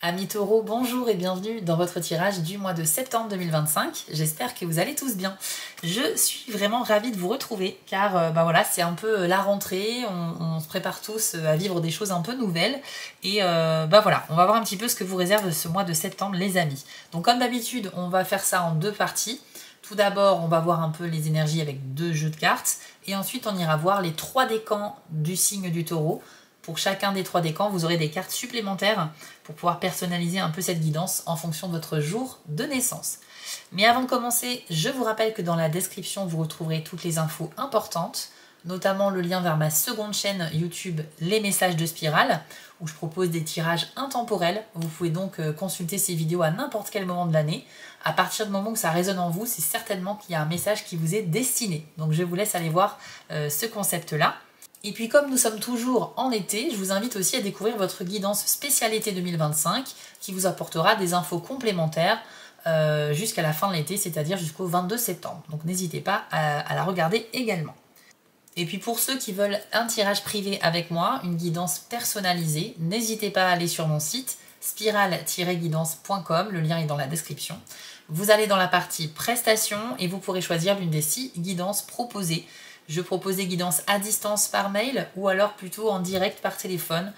Amis taureaux, bonjour et bienvenue dans votre tirage du mois de septembre 2025. J'espère que vous allez tous bien. Je suis vraiment ravie de vous retrouver car voilà, c'est un peu la rentrée, on se prépare tous à vivre des choses un peu nouvelles et voilà, on va voir un petit peu ce que vous réserve ce mois de septembre les amis. Donc comme d'habitude, on va faire ça en deux parties. Tout d'abord, on va voir un peu les énergies avec deux jeux de cartes et ensuite on ira voir les trois décans du signe du taureau. Pour chacun des trois décans, vous aurez des cartes supplémentaires pour pouvoir personnaliser un peu cette guidance en fonction de votre jour de naissance. Mais avant de commencer, je vous rappelle que dans la description, vous retrouverez toutes les infos importantes, notamment le lien vers ma seconde chaîne YouTube, Les Messages de Spirale, où je propose des tirages intemporels. Vous pouvez donc consulter ces vidéos à n'importe quel moment de l'année. À partir du moment où ça résonne en vous, c'est certainement qu'il y a un message qui vous est destiné. Donc je vous laisse aller voir ce concept-là. Et puis comme nous sommes toujours en été, je vous invite aussi à découvrir votre guidance spéciale été 2025 qui vous apportera des infos complémentaires jusqu'à la fin de l'été, c'est-à-dire jusqu'au 22 septembre. Donc n'hésitez pas à la regarder également. Et puis pour ceux qui veulent un tirage privé avec moi, une guidance personnalisée, n'hésitez pas à aller sur mon site spirale-guidance.com, le lien est dans la description. Vous allez dans la partie prestations et vous pourrez choisir l'une des 6 guidances proposées. Je propose des guidances à distance par mail ou alors plutôt en direct par téléphone.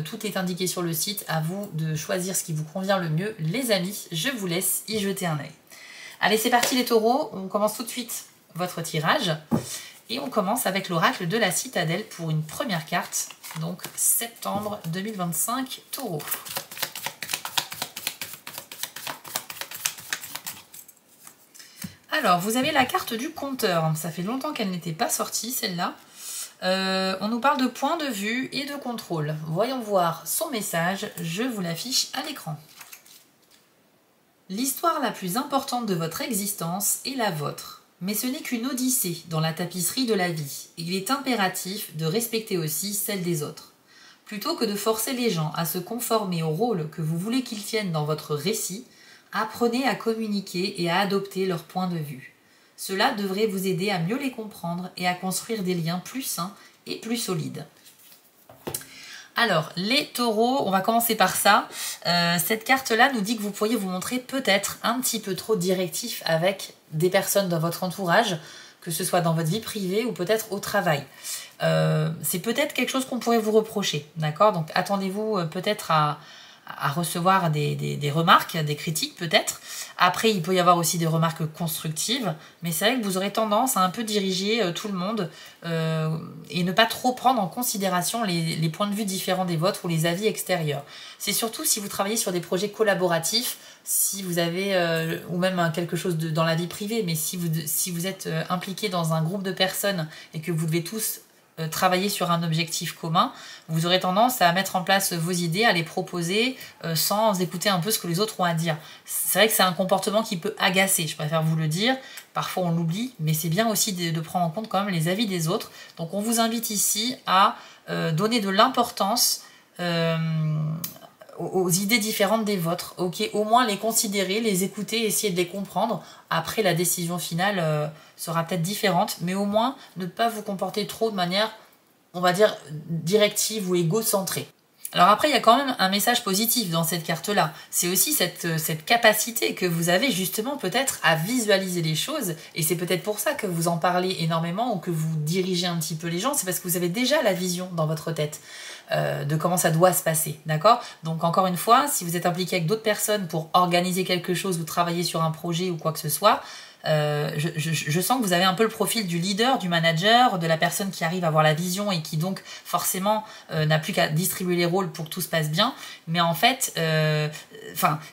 Tout est indiqué sur le site. À vous de choisir ce qui vous convient le mieux. Les amis, je vous laisse y jeter un œil. Allez, c'est parti les taureaux. On commence tout de suite votre tirage. Et on commence avec l'oracle de la citadelle pour une première carte. Donc septembre 2025, taureau. Alors, vous avez la carte du compteur. Ça fait longtemps qu'elle n'était pas sortie, celle-là. On nous parle de point de vue et de contrôle. Voyons voir son message. Je vous l'affiche à l'écran. L'histoire la plus importante de votre existence est la vôtre. Mais ce n'est qu'une odyssée dans la tapisserie de la vie. Il est impératif de respecter aussi celle des autres. Plutôt que de forcer les gens à se conformer au rôle que vous voulez qu'ils tiennent dans votre récit, apprenez à communiquer et à adopter leur point de vue. Cela devrait vous aider à mieux les comprendre et à construire des liens plus sains et plus solides. Alors, les taureaux, on va commencer par ça. Cette carte-là nous dit que vous pourriez vous montrer peut-être un petit peu trop directif avec des personnes dans votre entourage, que ce soit dans votre vie privée ou peut-être au travail. C'est peut-être quelque chose qu'on pourrait vous reprocher, d'accord? Donc attendez-vous peut-être à recevoir des remarques, des critiques peut-être. Après, il peut y avoir aussi des remarques constructives, mais c'est vrai que vous aurez tendance à un peu diriger tout le monde et ne pas trop prendre en considération les points de vue différents des vôtres ou les avis extérieurs. C'est surtout si vous travaillez sur des projets collaboratifs, si vous avez, ou même quelque chose dans la vie privée, mais si vous êtes impliqué dans un groupe de personnes et que vous devez tous travailler sur un objectif commun, vous aurez tendance à mettre en place vos idées, à les proposer sans écouter un peu ce que les autres ont à dire. C'est vrai que c'est un comportement qui peut agacer, je préfère vous le dire. Parfois on l'oublie, mais c'est bien aussi de prendre en compte quand même les avis des autres. Donc on vous invite ici à donner de l'importance aux idées différentes des vôtres, ok, au moins les considérer, les écouter, essayer de les comprendre. Après, la décision finale sera peut-être différente, mais au moins ne pas vous comporter trop de manière, on va dire, directive ou égocentrée. Alors après, il y a quand même un message positif dans cette carte-là. C'est aussi cette capacité que vous avez justement peut-être à visualiser les choses, et c'est peut-être pour ça que vous en parlez énormément ou que vous dirigez un petit peu les gens, c'est parce que vous avez déjà la vision dans votre tête de comment ça doit se passer, d'accord? Donc encore une fois, si vous êtes impliqué avec d'autres personnes pour organiser quelque chose ou travailler sur un projet ou quoi que ce soit, je sens que vous avez un peu le profil du leader, du manager, de la personne qui arrive à avoir la vision et qui donc forcément n'a plus qu'à distribuer les rôles pour que tout se passe bien. Mais en fait,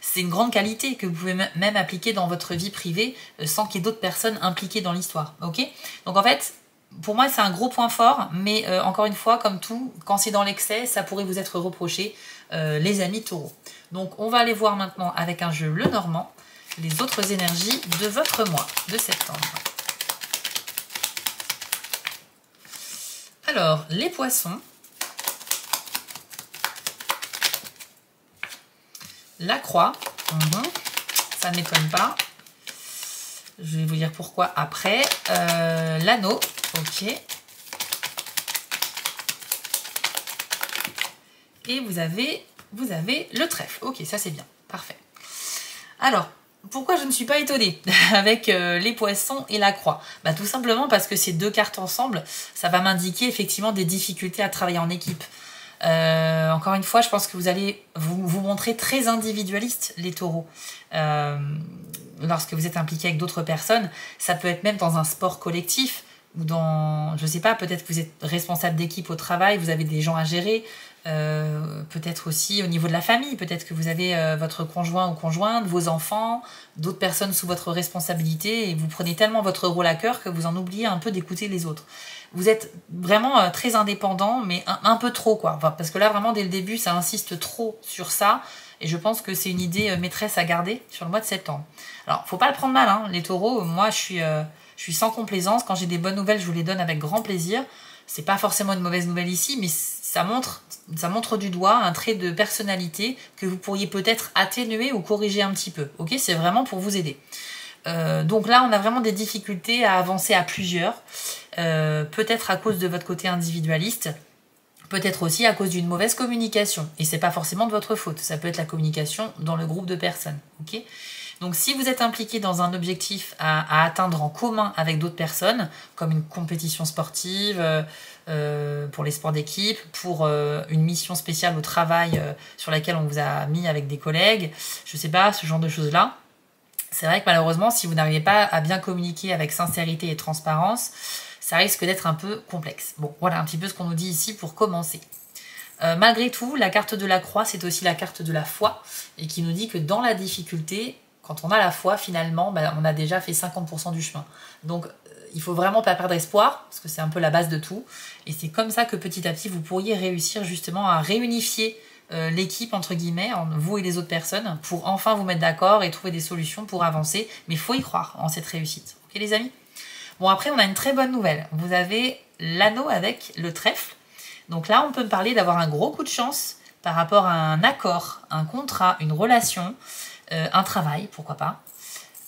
c'est une grande qualité que vous pouvez même appliquer dans votre vie privée sans qu'il y ait d'autres personnes impliquées dans l'histoire. Ok? Donc en fait, pour moi, c'est un gros point fort, mais encore une fois, comme tout, quand c'est dans l'excès, ça pourrait vous être reproché, les amis taureaux. Donc on va aller voir maintenant avec un jeu Lenormand les autres énergies de votre mois de septembre. Alors, les poissons, la croix, ça ne m'étonne pas. Je vais vous dire pourquoi après. L'anneau, ok. Et vous avez vous avez le trèfle. Ok, ça c'est bien, parfait. Alors, pourquoi je ne suis pas étonnée avec les poissons et la croix? Bah, tout simplement parce que ces deux cartes ensemble, ça va m'indiquer effectivement des difficultés à travailler en équipe. Encore une fois, je pense que vous allez vous montrer très individualiste, les taureaux. Lorsque vous êtes impliqué avec d'autres personnes, ça peut être même dans un sport collectif, ou dans, je sais pas, peut-être que vous êtes responsable d'équipe au travail, vous avez des gens à gérer, peut-être aussi au niveau de la famille, peut-être que vous avez votre conjoint ou conjointe, vos enfants, d'autres personnes sous votre responsabilité, et vous prenez tellement votre rôle à cœur que vous en oubliez un peu d'écouter les autres. Vous êtes vraiment très indépendant, mais un peu trop, quoi. Enfin, parce que là, vraiment, dès le début, ça insiste trop sur ça, et je pense que c'est une idée maîtresse à garder sur le mois de septembre. Alors, faut pas le prendre mal, hein, les taureaux. Moi, je suis sans complaisance. Quand j'ai des bonnes nouvelles, je vous les donne avec grand plaisir. C'est pas forcément une mauvaise nouvelle ici, mais ça montre du doigt un trait de personnalité que vous pourriez peut-être atténuer ou corriger un petit peu. Ok, c'est vraiment pour vous aider. Donc là, on a vraiment des difficultés à avancer à plusieurs. Peut-être à cause de votre côté individualiste, peut-être aussi à cause d'une mauvaise communication. Et c'est pas forcément de votre faute. Ça peut être la communication dans le groupe de personnes. Ok ? Donc si vous êtes impliqué dans un objectif à atteindre en commun avec d'autres personnes, comme une compétition sportive, pour les sports d'équipe, pour une mission spéciale au travail sur laquelle on vous a mis avec des collègues, je sais pas, ce genre de choses-là, c'est vrai que malheureusement, si vous n'arrivez pas à bien communiquer avec sincérité et transparence, ça risque d'être un peu complexe. Bon, voilà un petit peu ce qu'on nous dit ici pour commencer. Malgré tout, la carte de la croix, c'est aussi la carte de la foi, et qui nous dit que dans la difficulté, quand on a la foi, finalement, on a déjà fait 50% du chemin. Donc, il faut vraiment pas perdre espoir, parce que c'est un peu la base de tout. Et c'est comme ça que petit à petit, vous pourriez réussir justement à réunifier l'équipe, entre guillemets, vous et les autres personnes, pour enfin vous mettre d'accord et trouver des solutions pour avancer. Mais il faut y croire en cette réussite. Ok les amis? Bon, après, on a une très bonne nouvelle. Vous avez l'anneau avec le trèfle. Donc là, on peut me parler d'avoir un gros coup de chance par rapport à un accord, un contrat, une relation, un travail, pourquoi pas,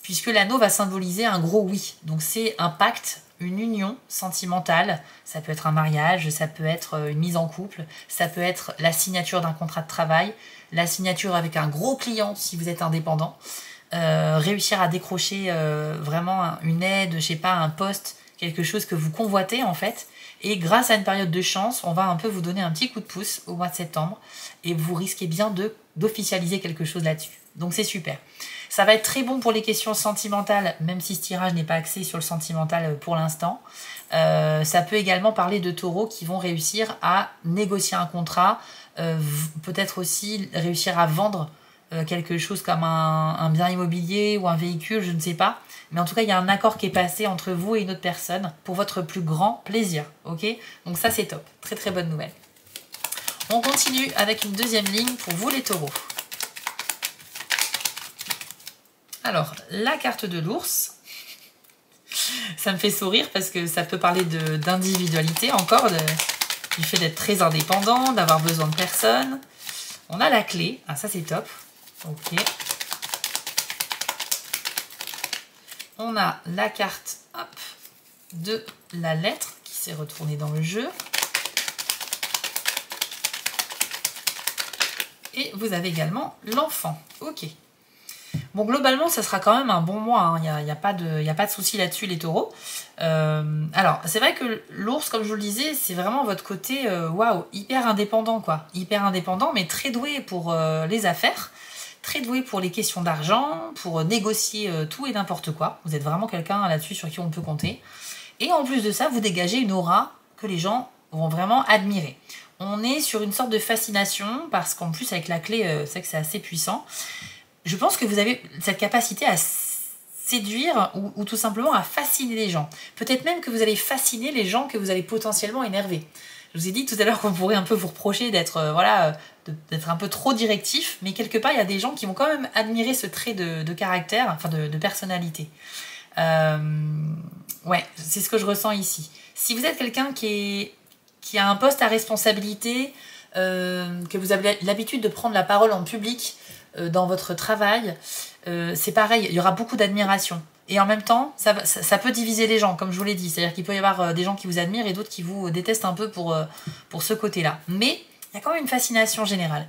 puisque l'anneau va symboliser un gros oui. Donc c'est un pacte, une union sentimentale, ça peut être un mariage, ça peut être une mise en couple, ça peut être la signature d'un contrat de travail, la signature avec un gros client si vous êtes indépendant, réussir à décrocher vraiment une aide, je sais pas, un poste, quelque chose que vous convoitez en fait. Et grâce à une période de chance, on va un peu vous donner un petit coup de pouce au mois de septembre et vous risquez bien d'officialiser quelque chose là-dessus. Donc c'est super. Ça va être très bon pour les questions sentimentales, même si ce tirage n'est pas axé sur le sentimental pour l'instant. Ça peut également parler de taureaux qui vont réussir à négocier un contrat, peut-être aussi réussir à vendre quelque chose comme un bien immobilier ou un véhicule, je ne sais pas. Mais en tout cas, il y a un accord qui est passé entre vous et une autre personne pour votre plus grand plaisir. Ok? Donc ça, c'est top. Très très bonne nouvelle. On continue avec une deuxième ligne pour vous les taureaux. Alors, la carte de l'ours, ça me fait sourire parce que ça peut parler d'individualité encore, du fait d'être très indépendant, d'avoir besoin de personne. On a la clé, ah, ça c'est top. Ok. On a la carte hop, de la lettre qui s'est retournée dans le jeu. Et vous avez également l'enfant. Ok. Bon, globalement, ça sera quand même un bon mois. Il n'y a pas de souci là-dessus, les taureaux. Alors, c'est vrai que l'ours, comme je vous le disais, c'est vraiment votre côté, waouh, hyper indépendant, quoi. Hyper indépendant, mais très doué pour les affaires, très doué pour les questions d'argent, pour négocier tout et n'importe quoi. Vous êtes vraiment quelqu'un là-dessus sur qui on peut compter. Et en plus de ça, vous dégagez une aura que les gens vont vraiment admirer. On est sur une sorte de fascination, parce qu'en plus, avec la clé, c'est vrai que c'est assez puissant. Je pense que vous avez cette capacité à séduire ou tout simplement à fasciner les gens. Peut-être même que vous allez fasciner les gens que vous allez potentiellement énerver. Je vous ai dit tout à l'heure qu'on pourrait un peu vous reprocher d'être d'être un peu trop directif, mais quelque part, il y a des gens qui vont quand même admirer ce trait de caractère, enfin de personnalité. Ouais, c'est ce que je ressens ici. Si vous êtes quelqu'un qui a un poste à responsabilité, que vous avez l'habitude de prendre la parole en public, dans votre travail, c'est pareil, il y aura beaucoup d'admiration. Et en même temps, ça peut diviser les gens, comme je vous l'ai dit. C'est-à-dire qu'il peut y avoir des gens qui vous admirent et d'autres qui vous détestent un peu pour ce côté-là. Mais il y a quand même une fascination générale.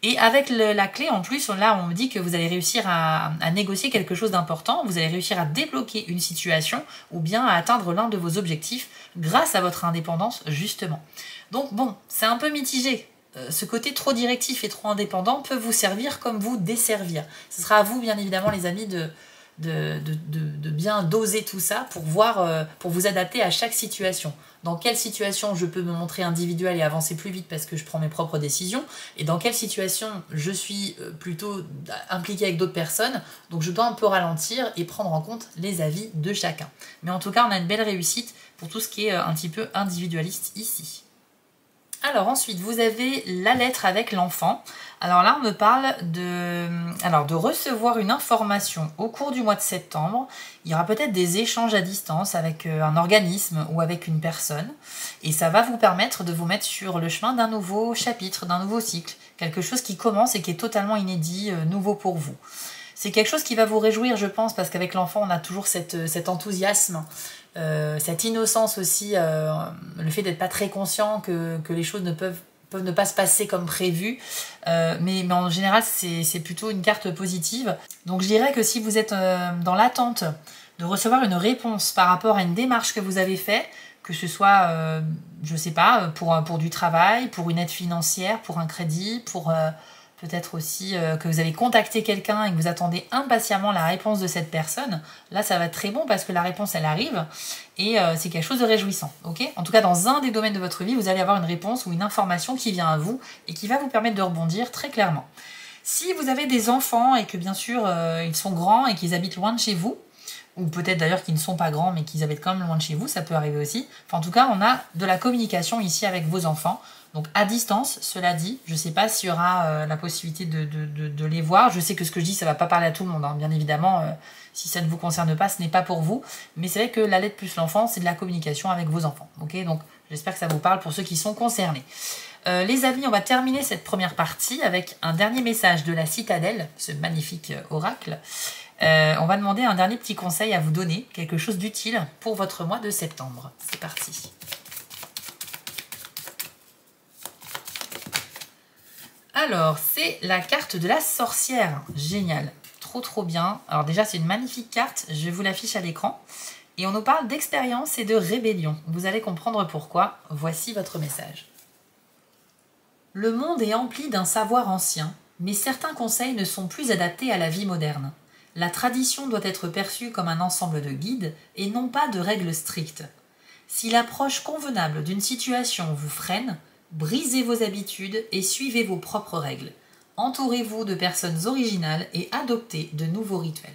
Et avec la clé, en plus, là, on me dit que vous allez réussir à négocier quelque chose d'important, vous allez réussir à débloquer une situation ou bien à atteindre l'un de vos objectifs grâce à votre indépendance, justement. Donc bon, c'est un peu mitigé. Ce côté trop directif et trop indépendant peut vous servir comme vous desservir. Ce sera à vous, bien évidemment, les amis, de bien doser tout ça pour voir, pour vous adapter à chaque situation. Dans quelle situation je peux me montrer individuel et avancer plus vite parce que je prends mes propres décisions, et dans quelle situation je suis plutôt impliqué avec d'autres personnes, donc je dois un peu ralentir et prendre en compte les avis de chacun. Mais en tout cas, on a une belle réussite pour tout ce qui est un petit peu individualiste ici. Alors ensuite, vous avez la lettre avec l'enfant. Alors là, on me parle de recevoir une information au cours du mois de septembre. Il y aura peut-être des échanges à distance avec un organisme ou avec une personne. Et ça va vous permettre de vous mettre sur le chemin d'un nouveau chapitre, d'un nouveau cycle. Quelque chose qui commence et qui est totalement inédit, nouveau pour vous. C'est quelque chose qui va vous réjouir, je pense, parce qu'avec l'enfant, on a toujours cet enthousiasme, cette innocence aussi, le fait d'être pas très conscient que les choses peuvent ne pas se passer comme prévu, mais en général c'est plutôt une carte positive. Donc je dirais que si vous êtes dans l'attente de recevoir une réponse par rapport à une démarche que vous avez faite, que ce soit, je sais pas, pour du travail, pour une aide financière, pour un crédit, pour peut-être aussi que vous avez contacté quelqu'un et que vous attendez impatiemment la réponse de cette personne, là ça va être très bon parce que la réponse elle arrive et c'est quelque chose de réjouissant. Okay, en tout cas, dans un des domaines de votre vie, vous allez avoir une réponse ou une information qui vient à vous et qui va vous permettre de rebondir très clairement. Si vous avez des enfants et que bien sûr ils sont grands et qu'ils habitent loin de chez vous, ou peut-être d'ailleurs qu'ils ne sont pas grands mais qu'ils habitent quand même loin de chez vous, ça peut arriver aussi. Enfin, en tout cas, on a de la communication ici avec vos enfants. Donc à distance, cela dit, je ne sais pas s'il y aura la possibilité de les voir. Je sais que ce que je dis, ça ne va pas parler à tout le monde, hein. Bien évidemment, si ça ne vous concerne pas, ce n'est pas pour vous. Mais c'est vrai que la lettre plus l'enfant, c'est de la communication avec vos enfants. Okay, donc j'espère que ça vous parle pour ceux qui sont concernés. Les amis, on va terminer cette première partie avec un dernier message de la citadelle, ce magnifique oracle. On va demander un dernier petit conseil à vous donner, quelque chose d'utile pour votre mois de septembre. C'est parti. Alors, c'est la carte de la sorcière. Génial. Trop bien. Alors déjà, c'est une magnifique carte. Je vous l'affiche à l'écran. Et on nous parle d'expérience et de rébellion. Vous allez comprendre pourquoi. Voici votre message. Le monde est empli d'un savoir ancien, mais certains conseils ne sont plus adaptés à la vie moderne. La tradition doit être perçue comme un ensemble de guides et non pas de règles strictes. Si l'approche convenable d'une situation vous freine, brisez vos habitudes et suivez vos propres règles. Entourez-vous de personnes originales et adoptez de nouveaux rituels.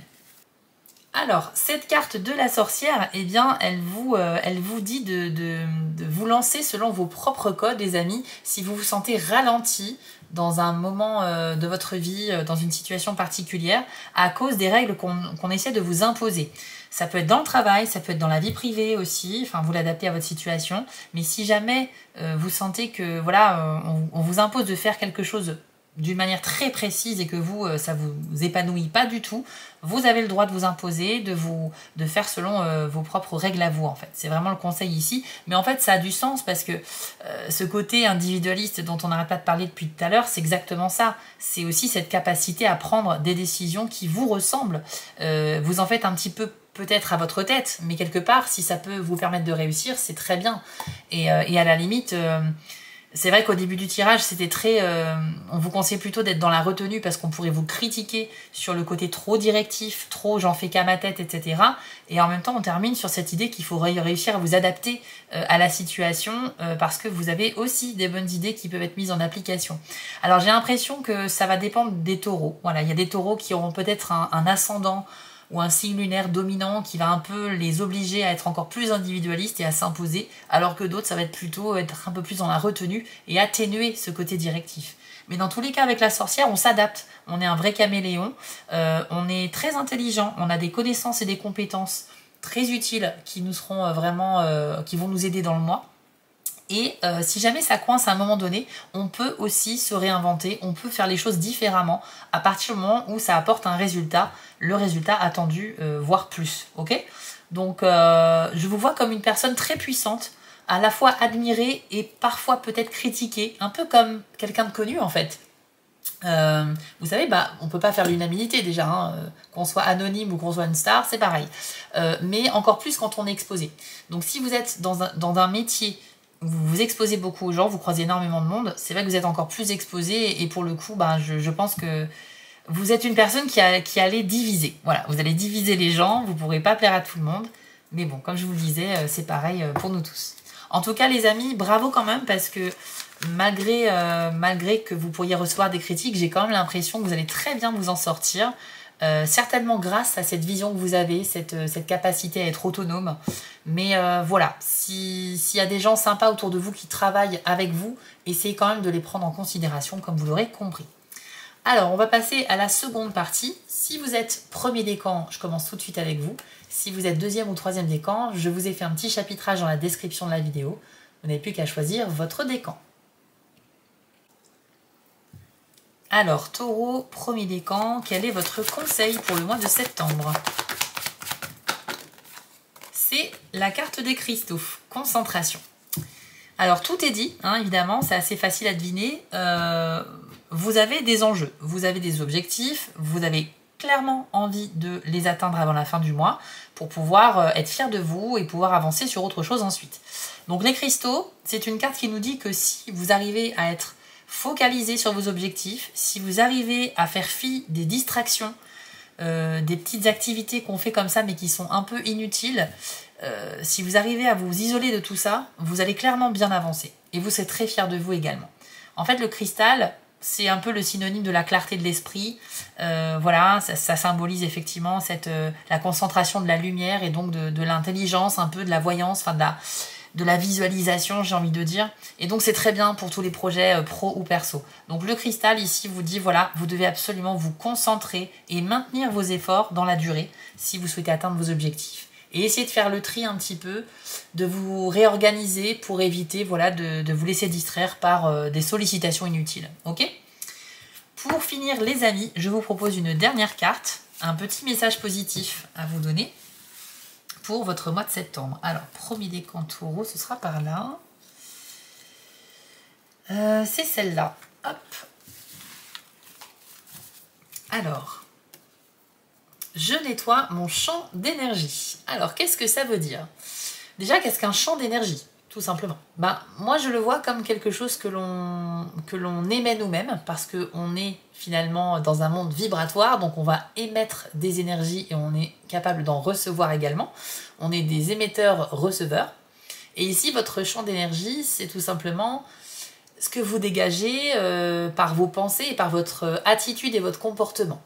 Alors, cette carte de la sorcière, eh bien, elle vous dit de vous lancer selon vos propres codes, les amis, si vous vous sentez ralenti dans un moment de votre vie, dans une situation particulière, à cause des règles qu'on essaie de vous imposer. Ça peut être dans le travail, ça peut être dans la vie privée aussi, enfin vous l'adaptez à votre situation, mais si jamais vous sentez que voilà, on vous impose de faire quelque chose d'une manière très précise et que vous, ça vous épanouit pas du tout, vous avez le droit de vous imposer, de faire selon vos propres règles à vous en fait. C'est vraiment le conseil ici, mais en fait ça a du sens parce que ce côté individualiste dont on n'arrête pas de parler depuis tout à l'heure, c'est exactement ça. C'est aussi cette capacité à prendre des décisions qui vous ressemblent. Vous en faites un petit peu peut-être à votre tête, mais quelque part, si ça peut vous permettre de réussir, c'est très bien. Et à la limite... c'est vrai qu'au début du tirage, c'était très... on vous conseille plutôt d'être dans la retenue parce qu'on pourrait vous critiquer sur le côté trop directif, trop j'en fais qu'à ma tête, etc. Et en même temps, on termine sur cette idée qu'il faut réussir à vous adapter à la situation parce que vous avez aussi des bonnes idées qui peuvent être mises en application. Alors j'ai l'impression que ça va dépendre des taureaux. Voilà, il y a des taureaux qui auront peut-être un ascendant ou un signe lunaire dominant qui va un peu les obliger à être encore plus individualistes et à s'imposer, alors que d'autres, ça va être plutôt être un peu plus dans la retenue et atténuer ce côté directif. Mais dans tous les cas, avec la sorcière, on s'adapte. On est un vrai caméléon, on est très intelligent, on a des connaissances et des compétences très utiles qui nous seront vraiment, qui vont nous aider dans le mois. Et si jamais ça coince à un moment donné, on peut aussi se réinventer, on peut faire les choses différemment à partir du moment où ça apporte un résultat, le résultat attendu, voire plus. Ok ? Donc je vous vois comme une personne très puissante, à la fois admirée et parfois peut-être critiquée, un peu comme quelqu'un de connu en fait. Vous savez, on peut pas faire l'unanimité déjà, hein, qu'on soit anonyme ou qu'on soit une star, c'est pareil. Mais encore plus quand on est exposé. Donc si vous êtes dans un métier où vous vous exposez beaucoup aux gens, vous croisez énormément de monde, c'est vrai que vous êtes encore plus exposé et pour le coup, je pense que vous êtes une personne qui allait diviser. Voilà, vous allez diviser les gens, vous ne pourrez pas plaire à tout le monde. Mais bon, comme je vous le disais, c'est pareil pour nous tous. En tout cas, les amis, bravo quand même parce que malgré que vous pourriez recevoir des critiques, j'ai quand même l'impression que vous allez très bien vous en sortir. Certainement grâce à cette vision que vous avez, cette capacité à être autonome. Mais voilà, s'il y a des gens sympas autour de vous qui travaillent avec vous, essayez quand même de les prendre en considération comme vous l'aurez compris. Alors, on va passer à la seconde partie. Si vous êtes premier décan, je commence tout de suite avec vous. Si vous êtes deuxième ou troisième décan, je vous ai fait un petit chapitrage dans la description de la vidéo. Vous n'avez plus qu'à choisir votre décan. Alors, Taureau, premier décan, quel est votre conseil pour le mois de septembre? C'est la carte des cristaux, concentration. Alors, tout est dit, hein, évidemment, c'est assez facile à deviner. Vous avez des enjeux, vous avez des objectifs, vous avez clairement envie de les atteindre avant la fin du mois pour pouvoir être fier de vous et pouvoir avancer sur autre chose ensuite. Donc les cristaux, c'est une carte qui nous dit que si vous arrivez à être focalisé sur vos objectifs, si vous arrivez à faire fi des distractions, des petites activités qu'on fait comme ça mais qui sont un peu inutiles, si vous arrivez à vous isoler de tout ça, vous allez clairement bien avancer et vous serez très fier de vous également. En fait, le cristal, c'est un peu le synonyme de la clarté de l'esprit. Voilà, ça symbolise effectivement la concentration de la lumière et donc de l'intelligence, un peu de la voyance, enfin de la visualisation, j'ai envie de dire. Et donc, c'est très bien pour tous les projets pro ou perso. Donc, le cristal, ici, vous dit, voilà, vous devez absolument vous concentrer et maintenir vos efforts dans la durée si vous souhaitez atteindre vos objectifs. Et essayez de faire le tri un petit peu, de vous réorganiser pour éviter voilà, de vous laisser distraire par des sollicitations inutiles. Ok ? Pour finir, les amis, je vous propose une dernière carte, un petit message positif à vous donner pour votre mois de septembre. Alors, premier décan Taureau, ce sera par là. C'est celle-là. Hop. Alors, je nettoie mon champ d'énergie. Alors, qu'est-ce que ça veut dire? Déjà, qu'est-ce qu'un champ d'énergie? Tout simplement. Moi, je le vois comme quelque chose que l'on émet nous-mêmes, parce qu'on est finalement dans un monde vibratoire, donc on va émettre des énergies et on est capable d'en recevoir également. On est des émetteurs-receveurs. Et ici, votre champ d'énergie, c'est tout simplement ce que vous dégagez par vos pensées et par votre attitude et votre comportement.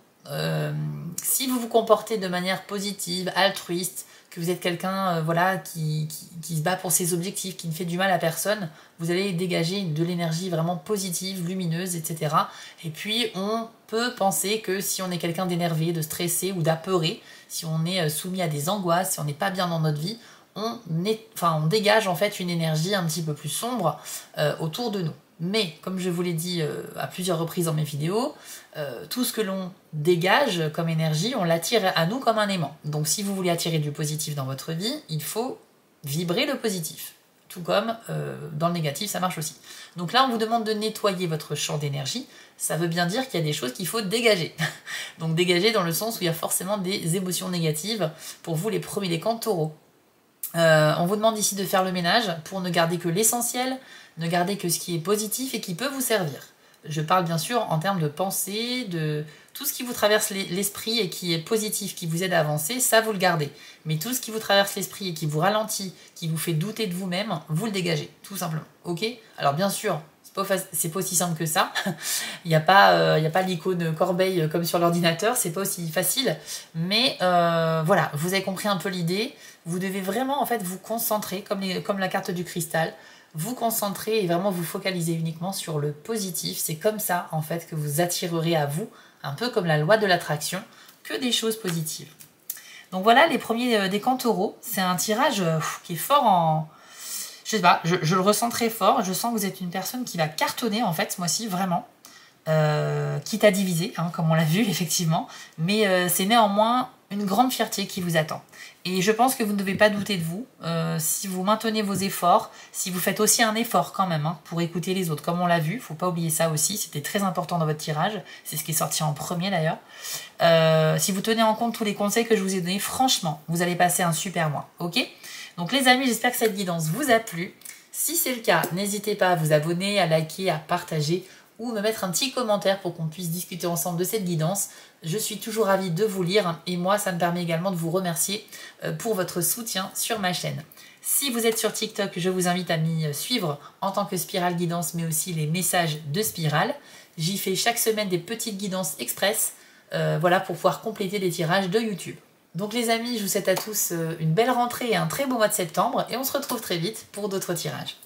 Si vous vous comportez de manière positive, altruiste, que vous êtes quelqu'un voilà, qui se bat pour ses objectifs, qui ne fait du mal à personne, vous allez dégager de l'énergie vraiment positive, lumineuse, etc. Et puis, on peut penser que si on est quelqu'un d'énervé, de stressé ou d'apeuré, si on est soumis à des angoisses, si on n'est pas bien dans notre vie, on dégage en fait une énergie un petit peu plus sombre autour de nous. Mais, comme je vous l'ai dit à plusieurs reprises dans mes vidéos, tout ce que l'on dégage comme énergie, on l'attire à nous comme un aimant. Donc si vous voulez attirer du positif dans votre vie, il faut vibrer le positif. Tout comme dans le négatif, ça marche aussi. Donc là, on vous demande de nettoyer votre champ d'énergie. Ça veut bien dire qu'il y a des choses qu'il faut dégager. Donc dégager dans le sens où il y a forcément des émotions négatives pour vous, les premiers décans Taureau. On vous demande ici de faire le ménage pour ne garder que l'essentiel, ne garder que ce qui est positif et qui peut vous servir. Je parle bien sûr en termes de pensée, de tout ce qui vous traverse l'esprit et qui est positif, qui vous aide à avancer, ça vous le gardez. Mais tout ce qui vous traverse l'esprit et qui vous ralentit, qui vous fait douter de vous-même, vous le dégagez, tout simplement. Ok? Alors bien sûr, c'est pas aussi simple que ça. Il n'y a pas l'icône corbeille comme sur l'ordinateur, c'est pas aussi facile. Mais voilà, vous avez compris un peu l'idée. Vous devez vraiment en fait vous concentrer, comme la carte du cristal, vous concentrer et vraiment vous focaliser uniquement sur le positif. C'est comme ça en fait que vous attirerez à vous, un peu comme la loi de l'attraction, que des choses positives. Donc voilà les premiers décans Taureau. C'est un tirage qui est fort en... Je sais pas, je le ressens très fort. Je sens que vous êtes une personne qui va cartonner en fait ce mois-ci, vraiment. Quitte à diviser, hein, comme on l'a vu effectivement. Mais c'est néanmoins une grande fierté qui vous attend. Et je pense que vous ne devez pas douter de vous. Si vous maintenez vos efforts, si vous faites aussi un effort quand même pour écouter les autres, comme on l'a vu, il ne faut pas oublier ça aussi, c'était très important dans votre tirage, c'est ce qui est sorti en premier d'ailleurs. Si vous tenez en compte tous les conseils que je vous ai donnés, franchement, vous allez passer un super mois, ok? Donc les amis, j'espère que cette guidance vous a plu. Si c'est le cas, n'hésitez pas à vous abonner, à liker, à partager ou me mettre un petit commentaire pour qu'on puisse discuter ensemble de cette guidance. Je suis toujours ravie de vous lire et moi, ça me permet également de vous remercier pour votre soutien sur ma chaîne. Si vous êtes sur TikTok, je vous invite à m'y suivre en tant que Spirale Guidance, mais aussi les messages de Spirale. J'y fais chaque semaine des petites guidances express, voilà, pour pouvoir compléter les tirages de YouTube. Donc les amis, je vous souhaite à tous une belle rentrée et un très beau mois de septembre et on se retrouve très vite pour d'autres tirages.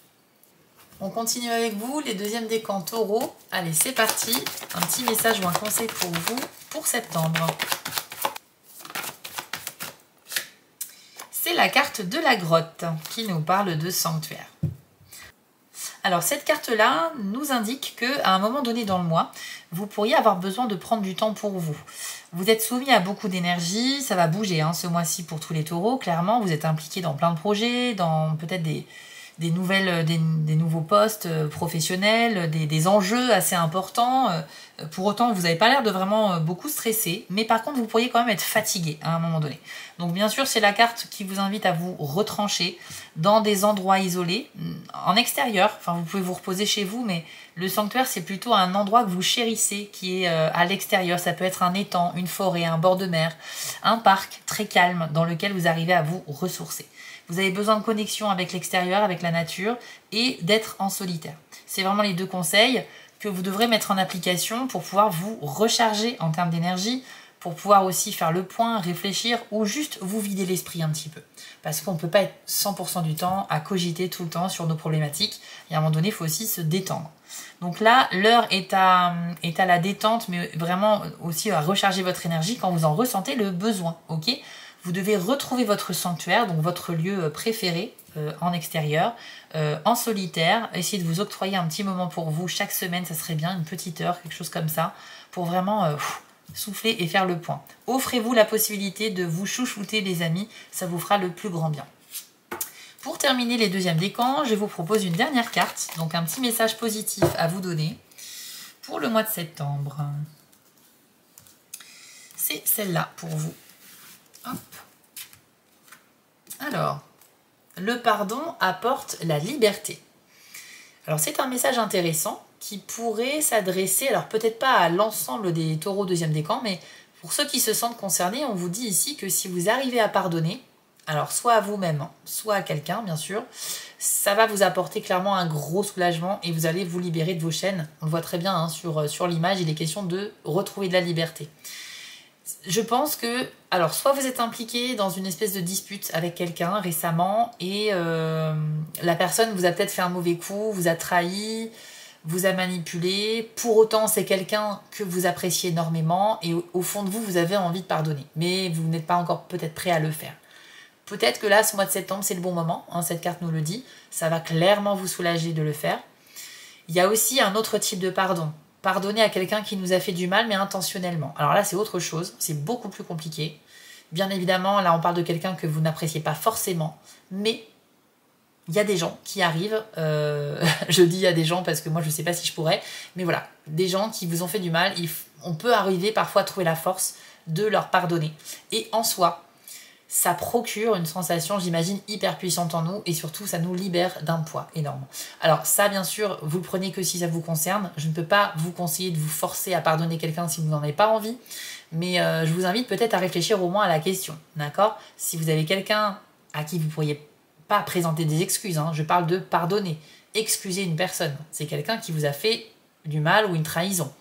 On continue avec vous, les deuxièmes décans taureau. Allez, c'est parti. Un petit message ou un conseil pour vous pour septembre. C'est la carte de la grotte qui nous parle de sanctuaire. Alors cette carte-là nous indique qu'à un moment donné dans le mois, vous pourriez avoir besoin de prendre du temps pour vous. Vous êtes soumis à beaucoup d'énergie, ça va bouger ce mois-ci pour tous les taureaux, clairement. Vous êtes impliqués dans plein de projets, dans peut-être des nouveaux postes professionnels, des enjeux assez importants. Pour autant, vous n'avez pas l'air de vraiment beaucoup stresser, mais par contre, vous pourriez quand même être fatigué à un moment donné. Donc bien sûr, c'est la carte qui vous invite à vous retrancher dans des endroits isolés, en extérieur. Enfin, vous pouvez vous reposer chez vous, mais le sanctuaire, c'est plutôt un endroit que vous chérissez, qui est à l'extérieur. Ça peut être un étang, une forêt, un bord de mer, un parc très calme dans lequel vous arrivez à vous ressourcer. Vous avez besoin de connexion avec l'extérieur, avec la nature et d'être en solitaire. C'est vraiment les deux conseils que vous devrez mettre en application pour pouvoir vous recharger en termes d'énergie, pour pouvoir aussi faire le point, réfléchir ou juste vous vider l'esprit un petit peu. Parce qu'on ne peut pas être 100% du temps à cogiter tout le temps sur nos problématiques. Et à un moment donné, il faut aussi se détendre. Donc là, l'heure est à la détente, mais vraiment aussi à recharger votre énergie quand vous en ressentez le besoin, ok ? Vous devez retrouver votre sanctuaire, donc votre lieu préféré en extérieur, en solitaire. Essayez de vous octroyer un petit moment pour vous. Chaque semaine, ça serait bien, une petite heure, quelque chose comme ça, pour vraiment souffler et faire le point. Offrez-vous la possibilité de vous chouchouter, les amis. Ça vous fera le plus grand bien. Pour terminer les deuxièmes décans, je vous propose une dernière carte. Donc un petit message positif à vous donner pour le mois de septembre. C'est celle-là pour vous. Hop. Alors, le pardon apporte la liberté. Alors, c'est un message intéressant qui pourrait s'adresser, alors peut-être pas à l'ensemble des taureaux deuxième décan, mais pour ceux qui se sentent concernés, on vous dit ici que si vous arrivez à pardonner, alors soit à vous-même, soit à quelqu'un, bien sûr, ça va vous apporter clairement un gros soulagement et vous allez vous libérer de vos chaînes. On le voit très bien sur l'image, il est question de retrouver de la liberté. Je pense que, alors, soit vous êtes impliqué dans une espèce de dispute avec quelqu'un récemment et la personne vous a peut-être fait un mauvais coup, vous a trahi, vous a manipulé. Pour autant, c'est quelqu'un que vous appréciez énormément et au fond de vous, vous avez envie de pardonner. Mais vous n'êtes pas encore peut-être prêt à le faire. Peut-être que là, ce mois de septembre, c'est le bon moment. Cette carte nous le dit. Ça va clairement vous soulager de le faire. Il y a aussi un autre type de pardon. Pardonner à quelqu'un qui nous a fait du mal, mais intentionnellement. Alors là, c'est autre chose, c'est beaucoup plus compliqué. Bien évidemment, là, on parle de quelqu'un que vous n'appréciez pas forcément, mais il y a des gens qui arrivent, je dis il y a des gens parce que moi, je ne sais pas si je pourrais, mais voilà, des gens qui vous ont fait du mal, on peut arriver parfois à trouver la force de leur pardonner. Et en soi, ça procure une sensation, j'imagine, hyper puissante en nous et surtout, ça nous libère d'un poids énorme. Alors ça, bien sûr, vous le prenez que si ça vous concerne. Je ne peux pas vous conseiller de vous forcer à pardonner quelqu'un si vous n'en avez pas envie, mais je vous invite peut-être à réfléchir au moins à la question, d'accord ? Si vous avez quelqu'un à qui vous ne pourriez pas présenter des excuses, je parle de pardonner, excuser une personne. C'est quelqu'un qui vous a fait du mal ou une trahison.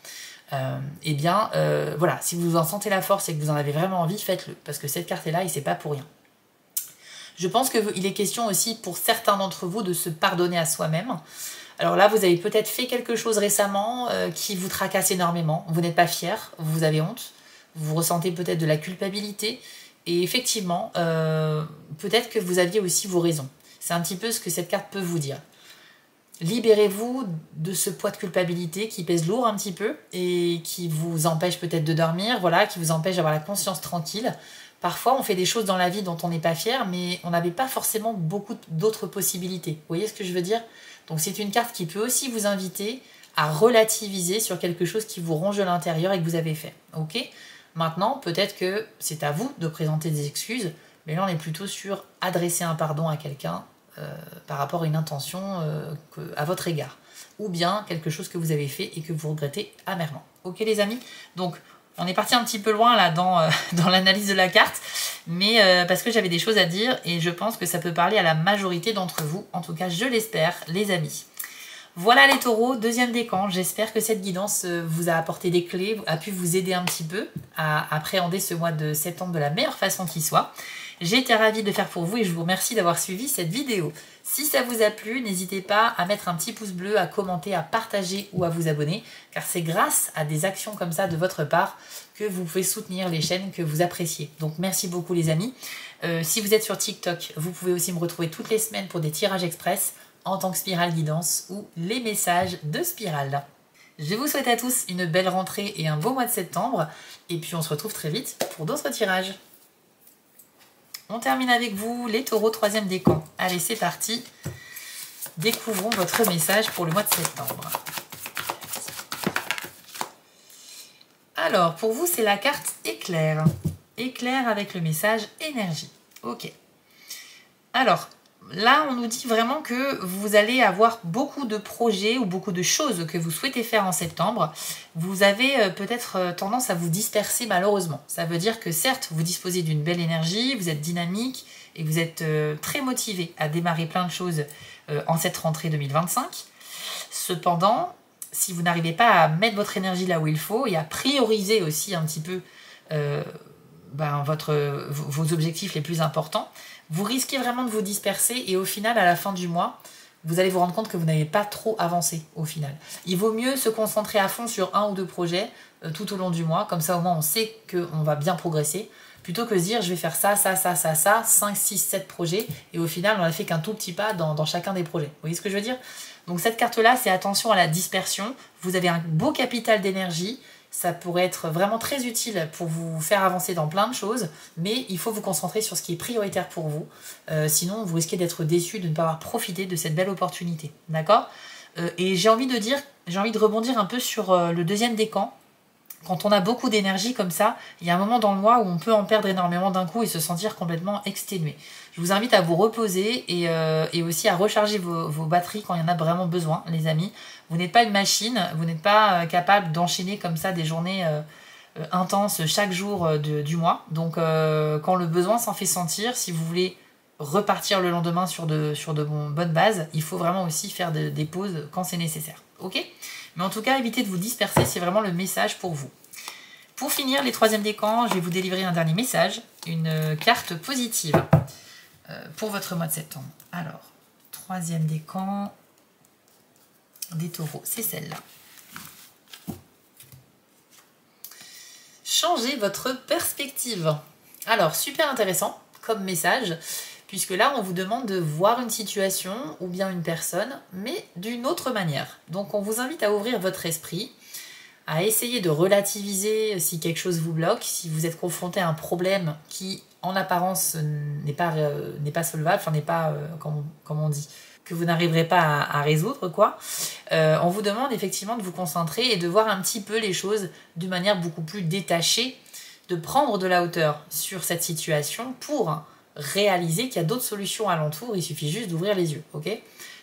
Voilà, si vous en sentez la force et que vous en avez vraiment envie, faites-le, parce que cette carte est là et c'est pas pour rien. Je pense qu'il est question aussi pour certains d'entre vous de se pardonner à soi-même. Alors là, vous avez peut-être fait quelque chose récemment qui vous tracasse énormément, vous n'êtes pas fier, vous avez honte, vous ressentez peut-être de la culpabilité, et effectivement, peut-être que vous aviez aussi vos raisons. C'est un petit peu ce que cette carte peut vous dire. Libérez-vous de ce poids de culpabilité qui pèse lourd un petit peu et qui vous empêche peut-être de dormir, voilà, qui vous empêche d'avoir la conscience tranquille. Parfois, on fait des choses dans la vie dont on n'est pas fier, mais on n'avait pas forcément beaucoup d'autres possibilités. Vous voyez ce que je veux dire? Donc c'est une carte qui peut aussi vous inviter à relativiser sur quelque chose qui vous ronge de l'intérieur et que vous avez fait. Ok? Maintenant, peut-être que c'est à vous de présenter des excuses, mais là on est plutôt sur adresser un pardon à quelqu'un par rapport à une intention à votre égard. Ou bien quelque chose que vous avez fait et que vous regrettez amèrement. Ok les amis? Donc on est parti un petit peu loin là dans l'analyse de la carte, mais parce que j'avais des choses à dire et je pense que ça peut parler à la majorité d'entre vous. En tout cas, je l'espère, les amis. Voilà les taureaux, deuxième décan. J'espère que cette guidance vous a apporté des clés, a pu vous aider un petit peu à appréhender ce mois de septembre de la meilleure façon qui soit. J'ai été ravie de le faire pour vous et je vous remercie d'avoir suivi cette vidéo. Si ça vous a plu, n'hésitez pas à mettre un petit pouce bleu, à commenter, à partager ou à vous abonner, car c'est grâce à des actions comme ça de votre part que vous pouvez soutenir les chaînes que vous appréciez. Donc merci beaucoup les amis. Si vous êtes sur TikTok, vous pouvez aussi me retrouver toutes les semaines pour des tirages express en tant que Spirale Guidance ou les messages de Spirale. Je vous souhaite à tous une belle rentrée et un beau mois de septembre. Et puis on se retrouve très vite pour d'autres tirages. On termine avec vous, les taureaux, troisième décan. Allez, c'est parti. Découvrons votre message pour le mois de septembre. Alors, pour vous, c'est la carte éclair. Éclair avec le message énergie. Ok. Alors, là, on nous dit vraiment que vous allez avoir beaucoup de projets ou beaucoup de choses que vous souhaitez faire en septembre. Vous avez peut-être tendance à vous disperser malheureusement. Ça veut dire que certes, vous disposez d'une belle énergie, vous êtes dynamique et vous êtes très motivé à démarrer plein de choses en cette rentrée 2025. Cependant, si vous n'arrivez pas à mettre votre énergie là où il faut et à prioriser aussi un petit peu vos objectifs les plus importants, vous risquez vraiment de vous disperser et au final, à la fin du mois, vous allez vous rendre compte que vous n'avez pas trop avancé au final. Il vaut mieux se concentrer à fond sur un ou deux projets tout au long du mois, comme ça au moins on sait qu'on va bien progresser, plutôt que se dire je vais faire ça, 5, 6, 7 projets, et au final on n'a fait qu'un tout petit pas dans chacun des projets. Vous voyez ce que je veux dire? Donc cette carte-là, c'est attention à la dispersion. Vous avez un beau capital d'énergie. Ça pourrait être vraiment très utile pour vous faire avancer dans plein de choses, mais il faut vous concentrer sur ce qui est prioritaire pour vous. Sinon, vous risquez d'être déçu de ne pas avoir profité de cette belle opportunité. D'accord? Et j'ai envie de rebondir un peu sur le deuxième décan. Quand on a beaucoup d'énergie comme ça, il y a un moment dans le mois où on peut en perdre énormément d'un coup et se sentir complètement exténué. Je vous invite à vous reposer et aussi à recharger vos batteries quand il y en a vraiment besoin, les amis. Vous n'êtes pas une machine, vous n'êtes pas capable d'enchaîner comme ça des journées intenses chaque jour du mois. Donc quand le besoin s'en fait sentir, si vous voulez repartir le lendemain sur de bonnes bases, il faut vraiment aussi faire des pauses quand c'est nécessaire. Ok? Mais en tout cas, évitez de vous disperser, c'est vraiment le message pour vous. Pour finir, les troisièmes décans, je vais vous délivrer un dernier message, une carte positive pour votre mois de septembre. Alors, troisième décan des taureaux, c'est celle-là. Changez votre perspective. Alors, super intéressant comme message, puisque là, on vous demande de voir une situation ou bien une personne, mais d'une autre manière. Donc, on vous invite à ouvrir votre esprit, à essayer de relativiser si quelque chose vous bloque, si vous êtes confronté à un problème qui, en apparence, n'est pas solvable, enfin, n'est pas, comme on dit, que vous n'arriverez pas à résoudre, quoi. On vous demande effectivement de vous concentrer et de voir un petit peu les choses d'une manière beaucoup plus détachée, de prendre de la hauteur sur cette situation pour réaliser qu'il y a d'autres solutions alentour, il suffit juste d'ouvrir les yeux, ok?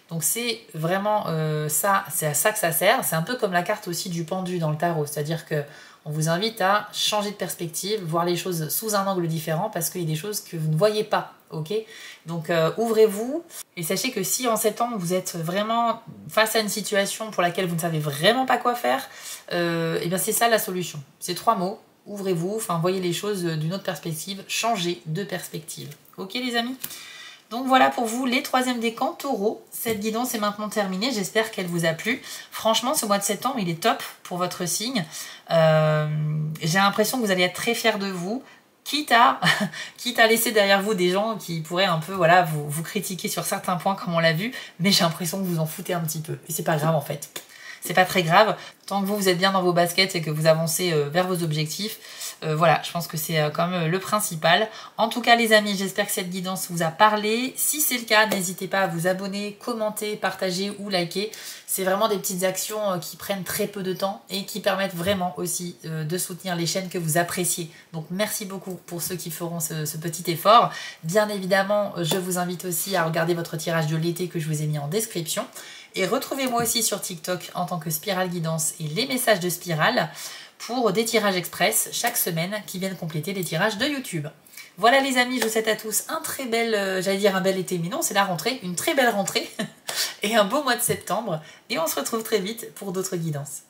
Donc c'est vraiment ça, c'est à ça que ça sert. C'est un peu comme la carte aussi du pendu dans le tarot, c'est-à-dire que on vous invite à changer de perspective, voir les choses sous un angle différent parce qu'il y a des choses que vous ne voyez pas, ok? Donc ouvrez-vous et sachez que si en septembre vous êtes vraiment face à une situation pour laquelle vous ne savez vraiment pas quoi faire, et bien c'est ça la solution. C'est 3 mots. Ouvrez-vous, enfin voyez les choses d'une autre perspective, changez de perspective. Ok les amis? Donc voilà pour vous les troisièmes décans taureaux. Cette guidance est maintenant terminée, j'espère qu'elle vous a plu. Franchement, ce mois de septembre, il est top pour votre signe. J'ai l'impression que vous allez être très fiers de vous, quitte à laisser derrière vous des gens qui pourraient un peu voilà, vous critiquer sur certains points comme on l'a vu, mais j'ai l'impression que vous en foutez un petit peu. Et c'est pas grave en fait. C'est pas très grave, tant que vous êtes bien dans vos baskets et que vous avancez vers vos objectifs, Voilà, je pense que c'est quand même le principal. En tout cas les amis, j'espère que cette guidance vous a parlé. Si c'est le cas, n'hésitez pas à vous abonner, commenter, partager ou liker. C'est vraiment des petites actions qui prennent très peu de temps et qui permettent vraiment aussi de soutenir les chaînes que vous appréciez. Donc merci beaucoup pour ceux qui feront ce petit effort. Bien évidemment, je vous invite aussi à regarder votre tirage de l'été que je vous ai mis en description. Et retrouvez-moi aussi sur TikTok en tant que Spirale Guidance et les messages de Spirale pour des tirages express chaque semaine qui viennent compléter les tirages de YouTube. Voilà les amis, je vous souhaite à tous un très bel, j'allais dire un bel été, mais non, c'est la rentrée, une très belle rentrée et un beau mois de septembre. Et on se retrouve très vite pour d'autres guidances.